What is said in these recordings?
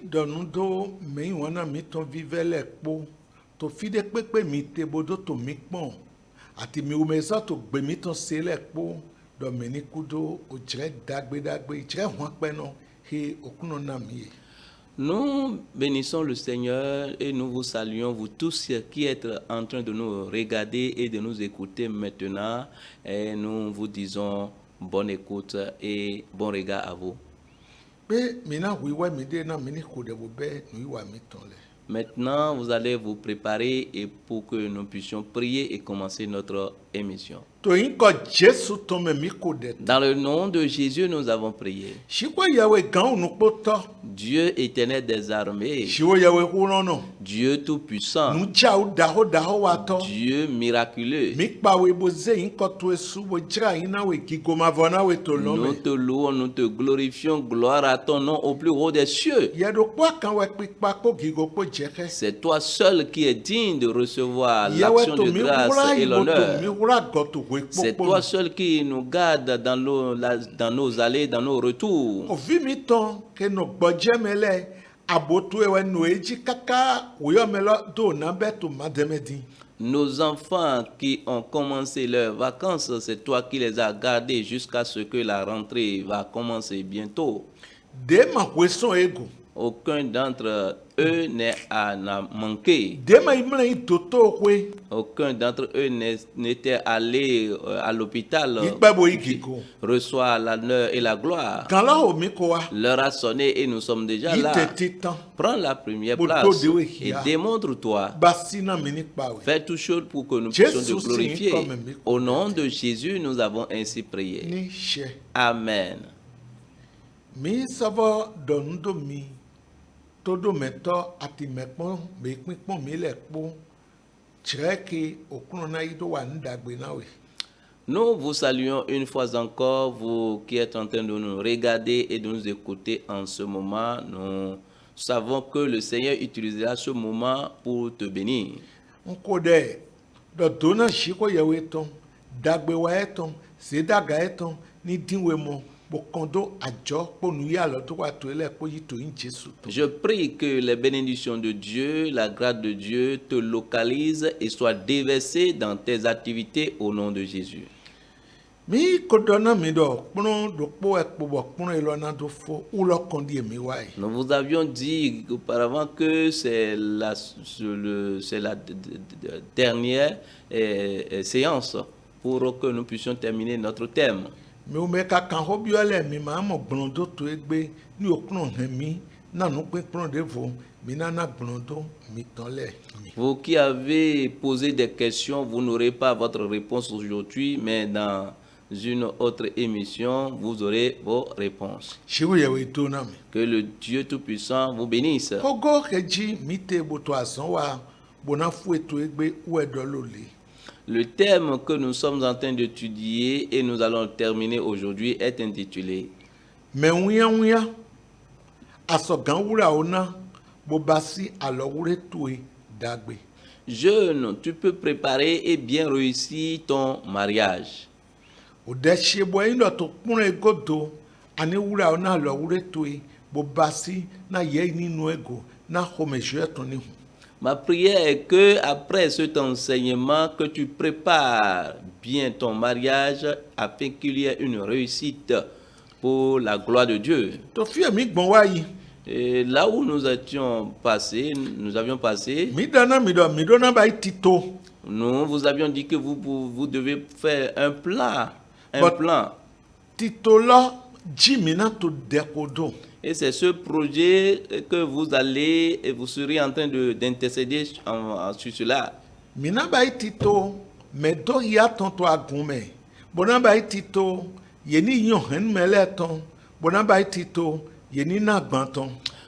donudo me wana mi ton vivele po to fide pepe mi te bodo to mi pon ati mi umeza to gbe mi ton sele po do me ni kudo o jre dagbe jre hwan pe no he okuno na mi. Nous bénissons le Seigneur et nous vous saluons, vous tous qui êtes en train de nous regarder et de nous écouter maintenant. Et nous vous disons bonne écoute et bon regard à vous. Maintenant, vous allez vous préparer et pour que nous puissions prier et commencer notre émission. Dans le nom de Jésus, nous avons prié. Dieu éternel des armées, Dieu tout-puissant, Dieu miraculeux, nous te louons, nous te glorifions, gloire à ton nom au plus haut des cieux. C'est toi seul qui es digne de recevoir l'action de grâce et l'honneur. C'est toi seul qui nous garde dans nos allées, dans nos retours. Nos enfants qui ont commencé leurs vacances, c'est toi qui les as gardés jusqu'à ce que la rentrée va commencer bientôt. Aucun d'entre eux n'a manqué. Aucun d'entre eux n'était allé à l'hôpital. Reçoit l'honneur et la gloire. L'heure a sonné et nous sommes déjà là. Prends la première place et démontre-toi. Fais tout chose pour que nous puissions te glorifier. Au nom de Jésus, nous avons ainsi prié. Amen. Mi savo donudo mi todo meto ati mekpon be pinpon mi le po treke okuno na ido wa ndagbe na we. Nous vous saluons une fois encore, vous qui êtes en train de nous regarder et de nous écouter en ce moment. Nous savons que le Seigneur utilisera ce moment pour te bénir. Nkode do dona shiko yewe ton dagbe wa eton se daga eton ni dinwe mo. Je prie que les bénédictions de Dieu, la grâce de Dieu te localise et soit déversée dans tes activités au nom de Jésus. Nous vous avions dit auparavant que c'est la dernière séance pour que nous puissions terminer notre thème. Vous qui avez posé des questions, vous n'aurez pas votre réponse aujourd'hui, mais dans une autre émission, vous aurez vos réponses. Que le Dieu Tout-Puissant vous bénisse. Le thème que nous sommes en train d'étudier et nous allons terminer aujourd'hui est intitulé Jeune, tu peux préparer et bien réussir ton mariage. Ma prière est que après cet enseignement, que tu prépares bien ton mariage afin qu'il y ait une réussite pour la gloire de Dieu. Et là où nous avions passé, nous vous avions dit que vous devez faire un plan. Et c'est ce projet que vous allez et vous serez en train d'intercéder sur cela.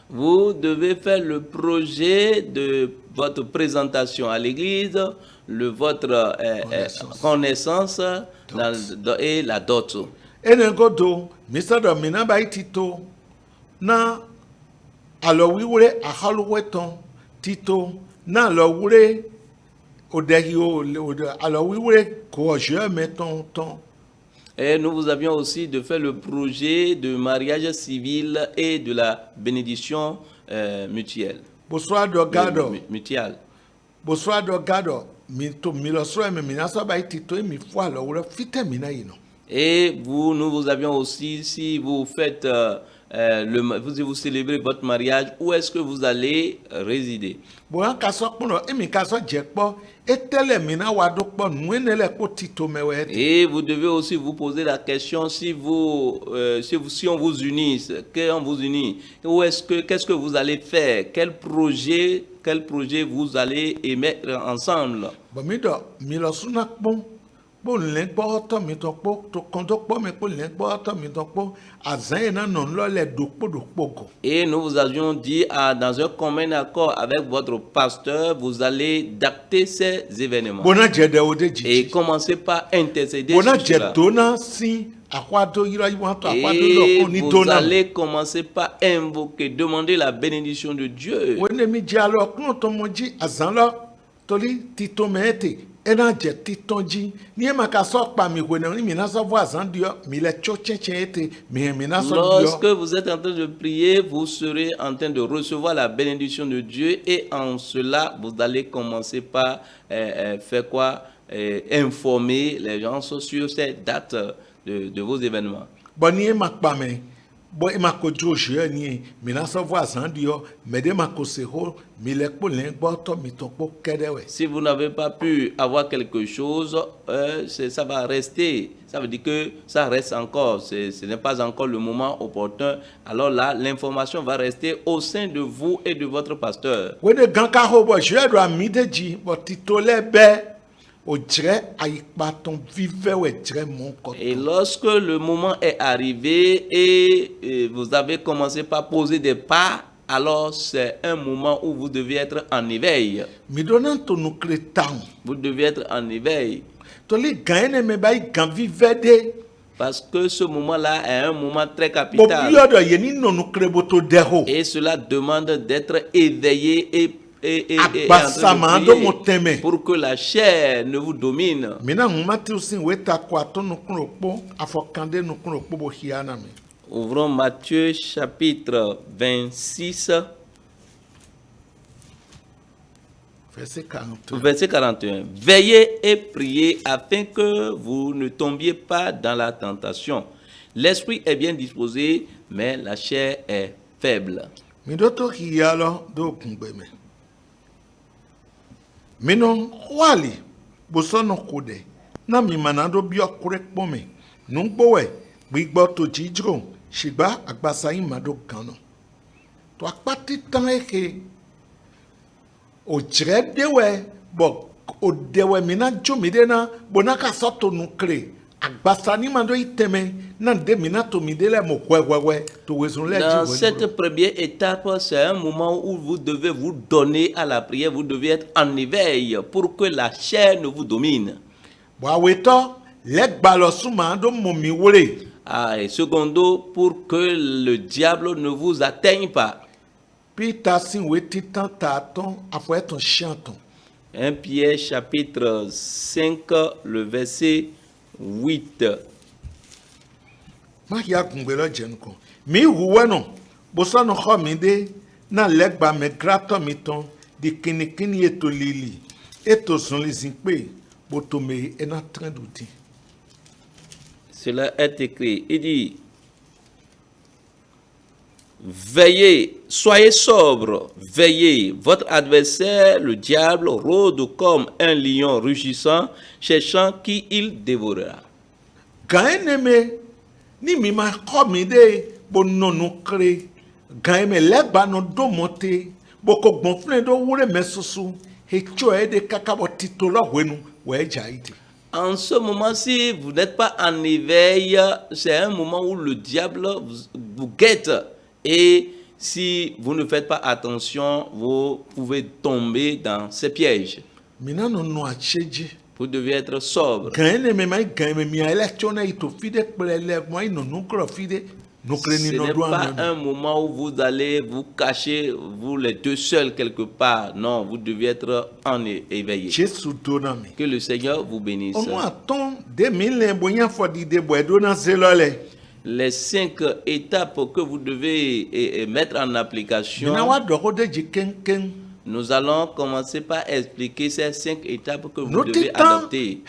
Vous devez faire le projet de votre présentation à l'église, votre connaissance et la dot. Na alowiwure ahaluweton tito na alowure odehio alowiwure ko je meton ton. Et nous vous avions aussi de faire le projet de mariage civil et de la bénédiction mutuelle. Bonsoir Dogado. Mutuelle. Bonsoir Dogado. Et nous avions aussi, si vous faites vous célébrez votre mariage, où est-ce que vous allez résider? Et vous devez aussi vous poser la question, si on vous unit, où qu'est-ce que vous allez faire? Quel projet vous allez émettre ensemble? Et nous vous avions dit, dans un commun accord avec votre pasteur, vous allez dacter ces événements et commencer par intercéder sur cela. Et vous allez commencer par invoquer, demander la bénédiction de Dieu. Lorsque vous êtes en train de prier, vous serez en train de recevoir la bénédiction de Dieu, et en cela, vous allez commencer par faire quoi? Informer les gens sur ces dates de vos événements. Si vous n'avez pas pu avoir quelque chose, ça va rester. Ça veut dire que ça reste encore. Ce n'est pas encore le moment opportun. Alors là, l'information va rester au sein de vous et de votre pasteur. Et lorsque le moment est arrivé et vous avez commencé par poser des pas, alors c'est un moment où vous devez être en éveil. Vous devez être en éveil. Parce que ce moment-là est un moment très capital. Et cela demande d'être éveillé et pour que la chair ne vous domine. Ouvrons Matthieu chapitre 26, verset 41. Veillez et priez afin que vous ne tombiez pas dans la tentation. L'esprit est bien disposé, mais la chair est faible. Minon wali bosono kode na mi manado bi okure pome nungbowe gbigbo to jijro shigba agbasa yin mado kanu to apati tan eke o jire dewe bo o dewe mina jomide na bonaka soto nukre agbasa ni mado iteme na de mina to midele mo kwewewe to wezunle. Dans cette première étape, c'est un moment où vous devez vous donner à la prière, vous devez être en éveil pour que la chair ne vous domine. Et secondo, pour que le diable ne vous atteigne pas. 1 Pierre chapitre 5, le verset 8. Mi huwano bosono khomide na legba me grato miton di kinikini eto lili eto sonlizinpe botome ena trenduti. Cela est écrit. Il dit: veillez, soyez sobres, veillez. Votre adversaire, le diable, rôde comme un lion rugissant, cherchant qui il dévorera. Gaeneme ni mi ma khomide bonono kre gaime legba no domote boko gbonfune do wure mesusu hecho ede kakabo titolo wenu wejaide. En ce moment-ci, vous n'êtes pas en éveil, c'est un moment où le diable vous guette. Et si vous ne faites pas attention, vous pouvez tomber dans ces pièges. Vous devez être sobre. Ce n'est pas un moment où vous allez vous cacher, vous les deux seuls quelque part. Non, vous devez être en éveillé. Que le Seigneur vous bénisse. les 5 étapes que vous devez mettre en application. Nous allons commencer par expliquer ces 5 étapes que vous devez adopter.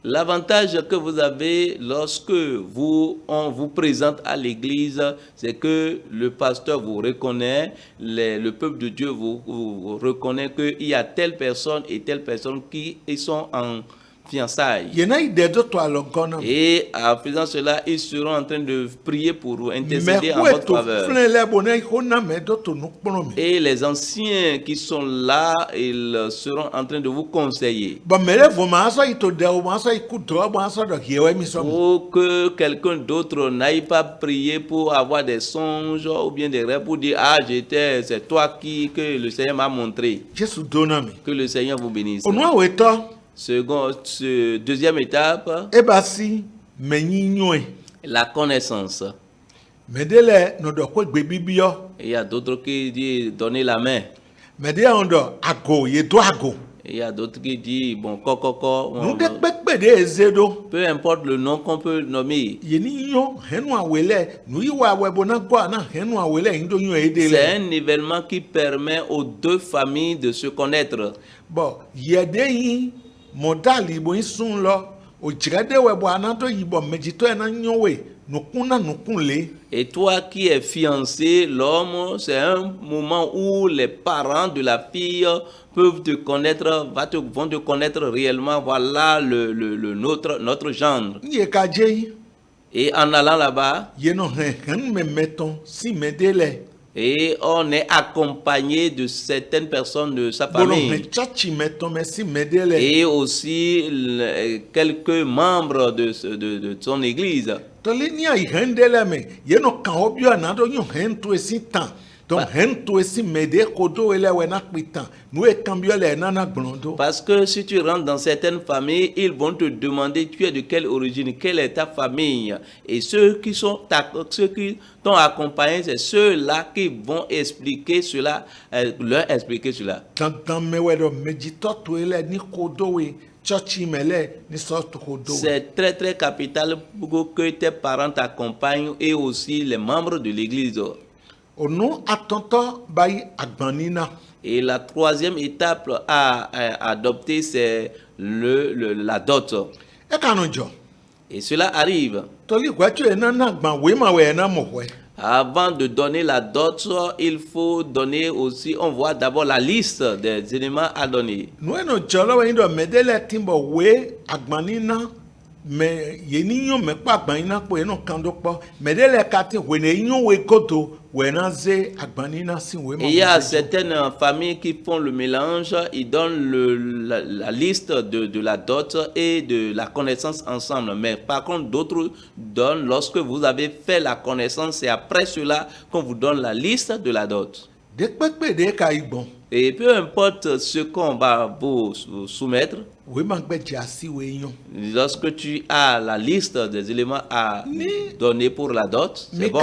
L'avantage que vous avez lorsque on vous présente à l'église, c'est que le pasteur vous reconnaît, le peuple de Dieu vous reconnaît qu'il y a telle personne et telle personne qui sont en fiançailles. Et en faisant cela, ils seront en train de prier pour vous, intercéder en votre faveur. Et les anciens qui sont là, ils seront en train de vous conseiller. Pour que quelqu'un d'autre n'aille pas prier pour avoir des songes ou bien des rêves pour dire, ah, c'est toi que le Seigneur m'a montré. Que le Seigneur vous bénisse. Deuxième étape, la connaissance. Il y a d'autres qui disent donner la main. Il y a d'autres qui disent bon, peu importe le nom qu'on peut nommer. C'est un événement qui permet aux deux familles de se connaître. Et toi qui es fiancé, l'homme, c'est un moment où les parents de la fille peuvent te connaître, vont te connaître réellement. Voilà notre genre. Et en allant là-bas, et on est accompagné de certaines personnes de sa famille. Et aussi quelques membres de son église. Parce que si tu rentres dans certaines familles, ils vont te demander tu es de quelle origine, quelle est ta famille. Et ceux qui t'ont accompagné, c'est ceux-là qui vont expliquer cela, leur expliquer cela. C'est très très capital pour que tes parents t'accompagnent et aussi les membres de l'église. Et la troisième étape à adopter, c'est la dot. Et cela arrive. Avant de donner la dot, il faut donner aussi, on voit d'abord la liste des éléments à donner. Il y a certaines familles qui font le mélange, ils donnent la liste de la dot et de la connaissance ensemble. Mais par contre, d'autres donnent lorsque vous avez fait la connaissance et après cela qu'on vous donne la liste de la dot. Et peu importe ce qu'on va vous soumettre, lorsque tu as la liste des éléments à donner pour la dot, c'est bon.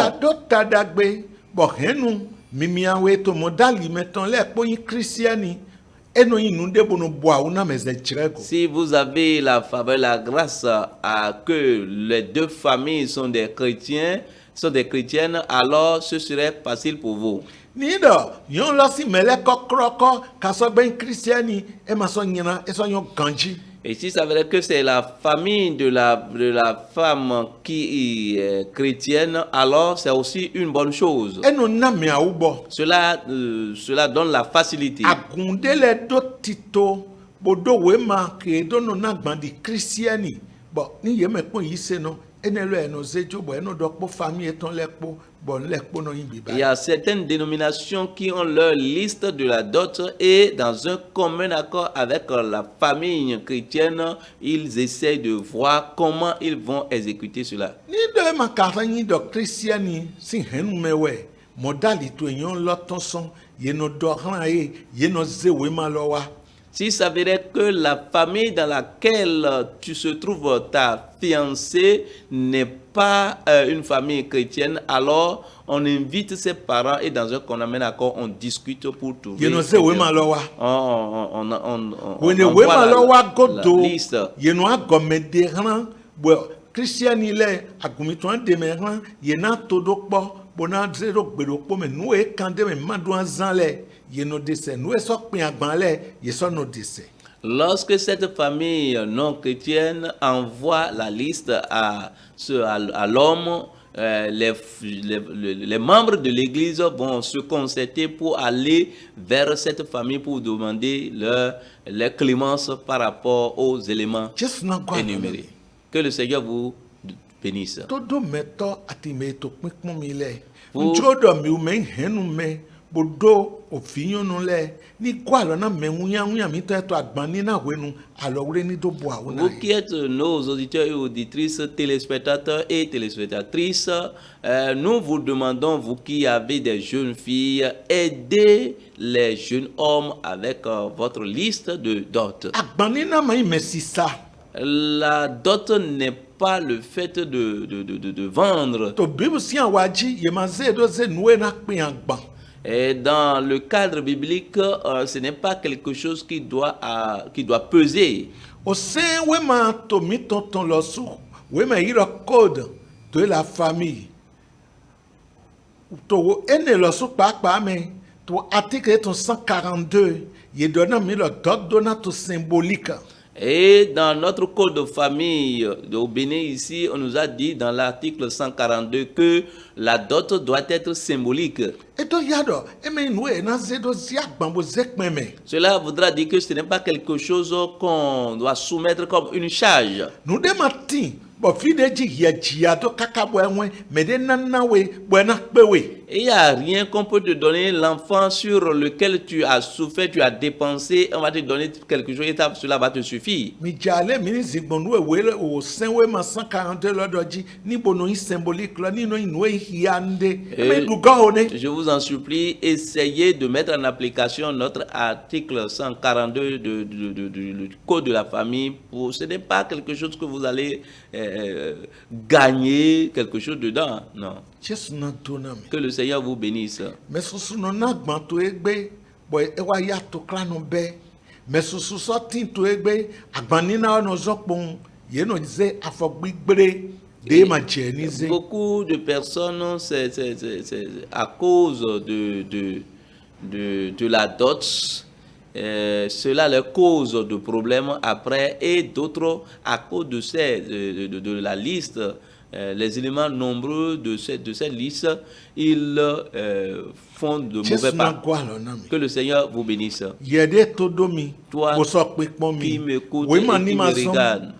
Si vous avez la faveur, la grâce à que les deux familles sont des chrétiens, alors ce serait facile pour vous. Et si ça veut dire que c'est la famille de la femme qui est chrétienne, alors c'est aussi une bonne chose. Cela donne la facilité. Il y a certaines dénominations qui ont leur liste de la dot et dans un commun accord avec la famille chrétienne, ils essaient de voir comment ils vont exécuter cela. s'il s'avérait que la famille dans laquelle tu se trouves, ta fiancée, n'est pas une famille chrétienne, alors on invite ses parents et dans un commun accord, on discute pour trouver. On envoie la liste. Lorsque cette famille non chrétienne envoie la liste à l'homme, les membres de l'église vont se concerter pour aller vers cette famille pour demander leur clémence par rapport aux éléments énumérés. Que le Seigneur vous bénisse. Vous qui êtes nos auditeurs et auditrices, téléspectateurs et téléspectatrices, nous vous demandons, vous qui avez des jeunes filles, aidez les jeunes hommes avec votre liste de dot. La dot n'est pas le fait de vendre. Et dans le cadre biblique, ce n'est pas quelque chose qui doit peser. Code de la famille. Article 142, il donne le dot symbolique. Et dans notre code de famille au Bénin ici, on nous a dit dans l'article 142 que la dot doit être symbolique. Cela voudra dire que ce n'est pas quelque chose qu'on doit soumettre comme une charge. Il n'y a rien qu'on peut te donner, l'enfant sur lequel tu as souffert, tu as dépensé, on va te donner quelque chose et cela va te suffire. Je vous en supplie, essayez de mettre en application notre article 142 du Code de la famille. Ce n'est pas quelque chose que vous allez gagner quelque chose dedans, non. Que le Seigneur vous bénisse. Beaucoup de personnes, c'est à cause de la dot, cela leur cause de problèmes après, et d'autres à cause de la liste. Les éléments nombreux de cette liste, ils font de mauvais pas. Que le Seigneur vous bénisse. Toi qui m'écoutes et qui me regarde,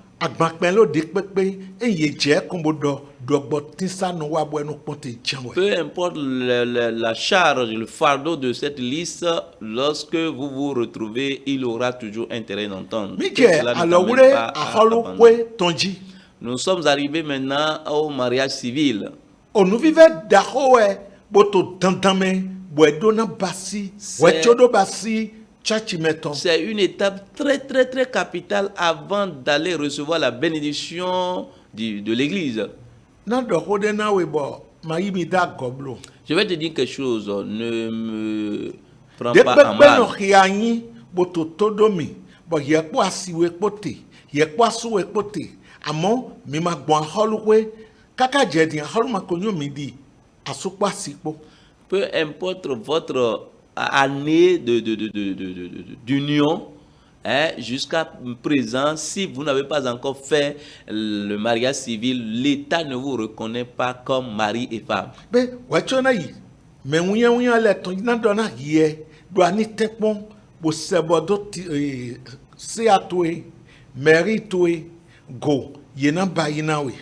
peu importe la charge, le fardeau de cette liste, lorsque vous vous retrouvez, il aura toujours intérêt d'entendre. Nous sommes arrivés maintenant au mariage civil. C'est une étape très très très capitale avant d'aller recevoir la bénédiction de l'église. Je vais te dire quelque chose, ne me prends pas en mal. Peu importe votre année d'union, jusqu'à présent, si vous n'avez pas encore fait le mariage civil, l'État ne vous reconnaît pas comme mari et femme.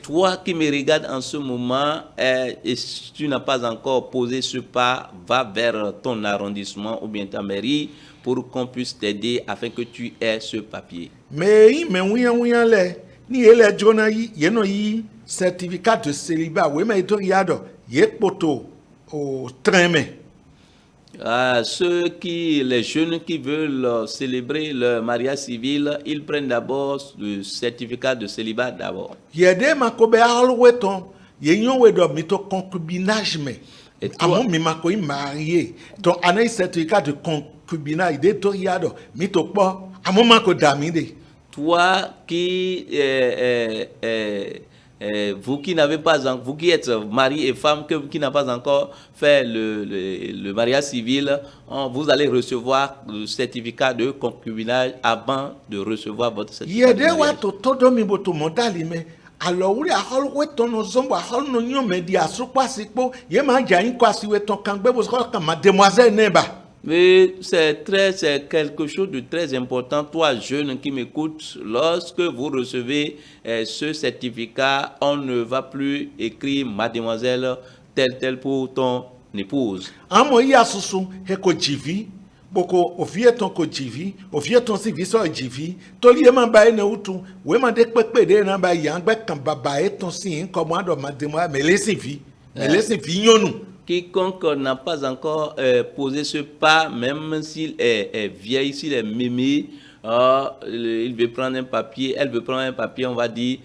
Toi qui me regardes en ce moment et tu n'as pas encore posé ce pas, va vers ton arrondissement ou bien ta mairie pour qu'on puisse t'aider afin que tu aies ce papier. Certificat de célibat, Les jeunes qui veulent célébrer leur mariage civil, ils prennent d'abord le certificat de célibat d'abord. Concubinage mais amon mi mako marié ton anaï certificat de concubinage de toriado mi to po amon mako damide. Toi qui vous qui n'avez pas vous qui êtes mari et femme qui n'a pas encore fait le mariage civil, vous allez recevoir le certificat de concubinage avant de recevoir votre certificat de mariage. Alors oui, mais c'est quelque chose de très important, toi jeune qui m'écoute. Lorsque vous recevez ce certificat, on ne va plus écrire mademoiselle telle pour ton épouse. Boko ofieton ko jivi ofieton si viso jivi toli e ma ba e na utu we ma de pepe de na ba yan gbe kan baba e ton si nko mo ado mademo me lesin vi nyonu. Quiconque n'a pas encore posé ce pas, même s'il est vieil, s'il est mémé, il veut prendre un papier, elle veut prendre un papier, on va dire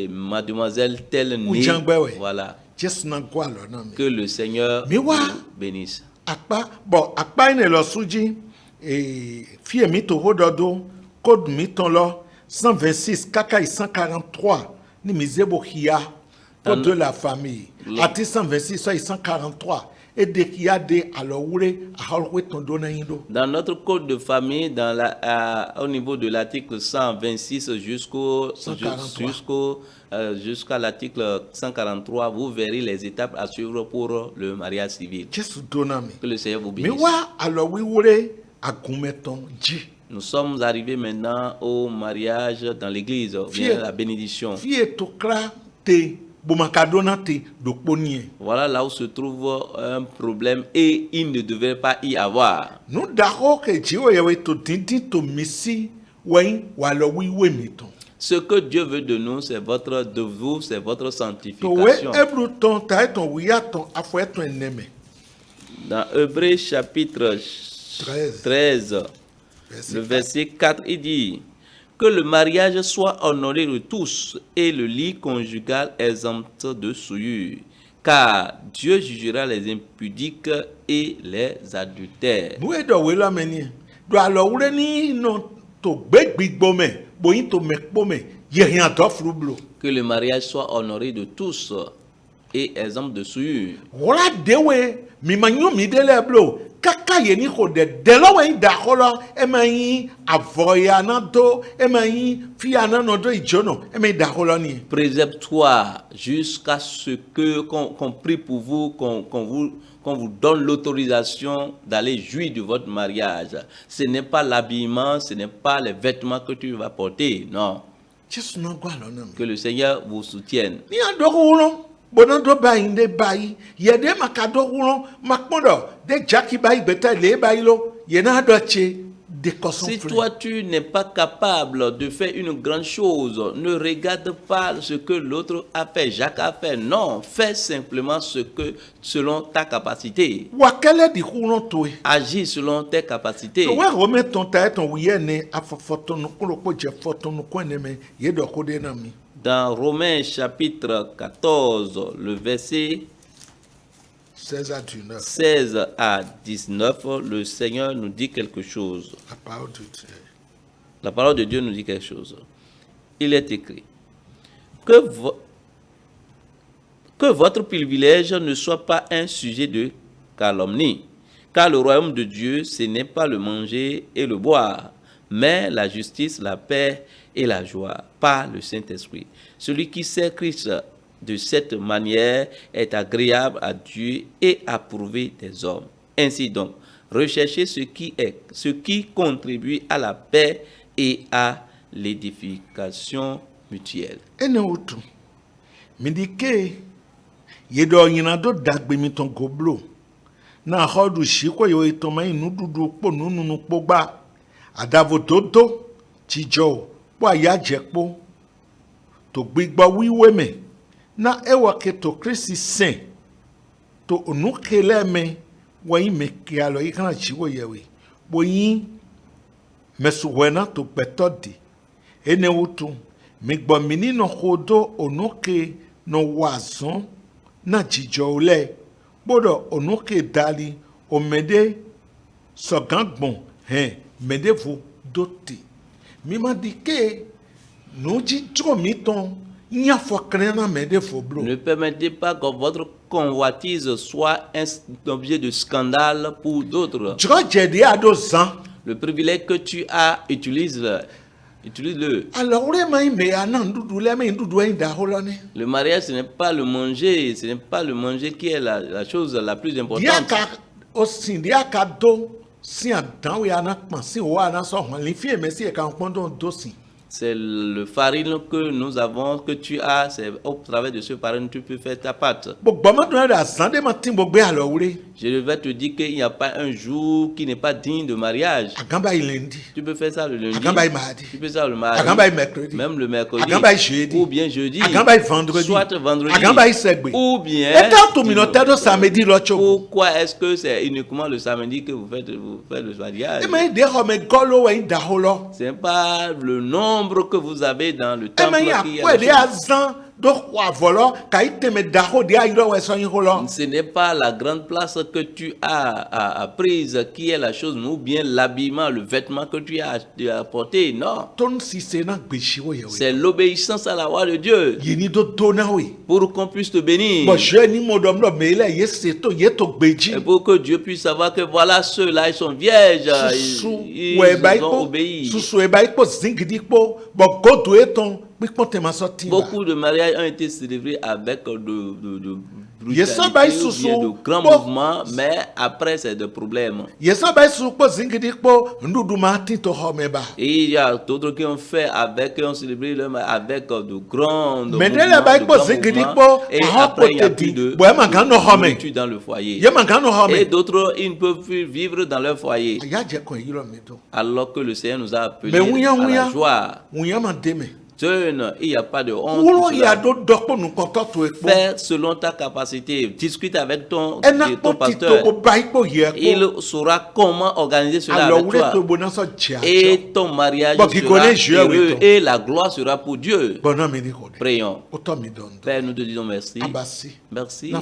mademoiselle telle née. Voilà. Que le Seigneur bénisse. Akpa ine lo suji fie mi to hododo code mi ton lo 126 kaka 143 ni mizebo hia code de la famille ati 126 so 143 et de kia de alowure aholwe ton dona indo. Dans notre code de famille au niveau de l'article 126 jusqu'à l'article 143, vous verrez les étapes à suivre pour le mariage civil. Que le Seigneur vous bénisse. Nous sommes arrivés maintenant au mariage dans l'église, bien la bénédiction. Voilà là où se trouve un problème et il ne devait pas y avoir. Ce que Dieu veut de nous, c'est votre sanctification. Dans Hébreux chapitre 13, le verset 4, il dit que le mariage soit honoré de tous et le lit conjugal exempt de souillure, car Dieu jugera les impudiques et les adultères. Que le mariage soit honoré de tous et exempt de souillure. Kaka yeni khode delo we da kholo emayi avoya na do emayi fiana no do ijono emayi da kholo ni. Préserve-toi jusqu'à ce que qu'on prie pour vous, qu'on vous donne l'autorisation d'aller jouir de votre mariage. Ce n'est pas l'habillement, ce n'est pas les vêtements que tu vas porter, non. Que le Seigneur vous soutienne. Bonodo bayi nde bayi yede makado wulo makmodo de jaki bayi beta le bayi lo yena doche de koson. Si toi tu n'es pas capable de faire une grande chose, ne regarde pas ce que l'autre a fait, Jacques a fait. Non, fais simplement selon ta capacité. Wakele di wulo toi. Agis selon tes capacités. Ouais remet ton tête ton wiyene afofotono ko je fotono ko neme yedo ko de na mi. Dans Romains chapitre 14, le verset 16 à 19, le Seigneur nous dit quelque chose. La parole de Dieu nous dit quelque chose. Il est écrit que votre privilège ne soit pas un sujet de calomnie, car le royaume de Dieu, ce n'est pas le manger et le boire, mais la justice, la paix et la joie par le Saint-Esprit. Celui qui sert Christ de cette manière est agréable à Dieu et approuvé des hommes. Ainsi donc, recherchez ce qui contribue à la paix et à l'édification mutuelle. Yedo yina do dagbe mi ton goblo na hodu shiko yo itoma inu dudu po nunu pogba adavo dodo tijo po ayajepo to gbigba wiwe me na ewa ke to Kristi sen to onukele me Woyi meke alo yi kana jiwo yewe. Woyi mesuwena to betodi. Ene utu. Migbo mini no hodo onoke no wazon na jijo ole. Bodo onoke dali omede sogangbon mede vo doti. Mima dike no jidro miton nya fokrena mede vo blo. Ne permettez pas que votre convoitise soit un objet de scandale pour d'autres. Le privilège que tu as, utilise-le. Alors, le mariage, ce n'est pas le manger, qui est la chose la plus importante. C'est le farine que nous avons, que tu as, c'est au travers de ce farine que tu peux faire ta pâte. Je vais te dire qu'il n'y a pas un jour qui n'est pas digne de mariage. Tu peux faire ça le lundi, tu peux faire ça le mardi, même le mercredi, ou bien jeudi, soit vendredi, ou bien pourquoi est-ce que c'est uniquement le samedi que vous faites le mariage? Ce n'est pas le nombre que vous avez dans le temple qui ce n'est pas la grande place que tu as prise qui est la chose, ou bien l'habillement, le vêtement que tu as apporté, non. C'est l'obéissance à la voix de Dieu pour qu'on puisse te bénir. Et pour que Dieu puisse savoir que voilà, ceux-là, ils sont vierges, ils ont obéi. Beaucoup de mariages ont été célébrés avec de grands mouvements, mais après c'est des problèmes. Et il y a d'autres qui ont fait qui ont célébré avec de grands mouvements, et après il n'y a plus de nourriture dans le foyer. Et d'autres, ils ne peuvent plus vivre dans leur foyer. Alors que le Seigneur nous a appelés à la joie. Il n'y a pas de honte. Fais selon ta capacité. Discute avec ton pasteur. Il saura comment organiser cela avec toi. Et ton mariage sera heureux et la gloire sera pour Dieu. Prions. Père, nous te disons merci. Merci.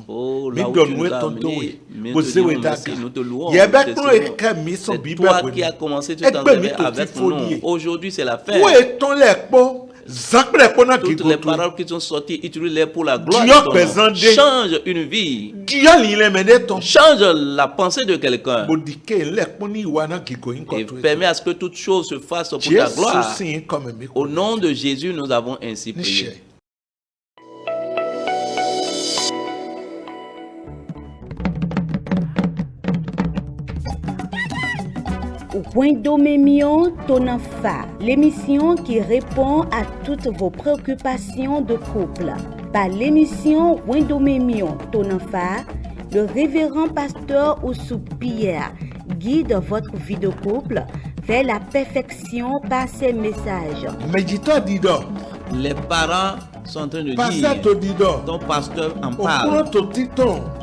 Oh, là où tu nous as amenés, nous te louons. C'est toi qui as commencé tout avec nous. Aujourd'hui, c'est la fête. Toutes les paroles qui sont sorties, utilise-les pour la gloire de ton nom. Change une vie. Change la pensée de quelqu'un. Et permet à ce que toute chose se fasse pour ta gloire. Au nom de Jésus, nous avons ainsi prié. Wendomemion Tonafa, l'émission qui répond à toutes vos préoccupations de couple. Par l'émission Wendomemion Tonafa, le révérend pasteur Oussou Pierre guide votre vie de couple vers la perfection par ses messages. Les parents sont en train de dire, ton pasteur en parle,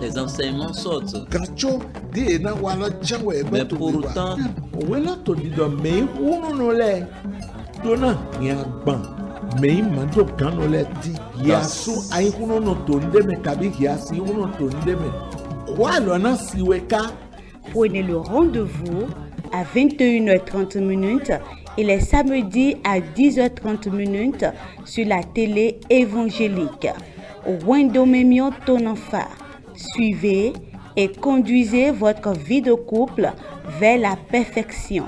les enseignements sortent. Mais pourtant, prenez le rendez-vous à 21h30 et les samedis à 10h30 sur la télé évangélique. Wendomemion Tonafa. Suivez et conduisez votre vie de couple vers la perfection.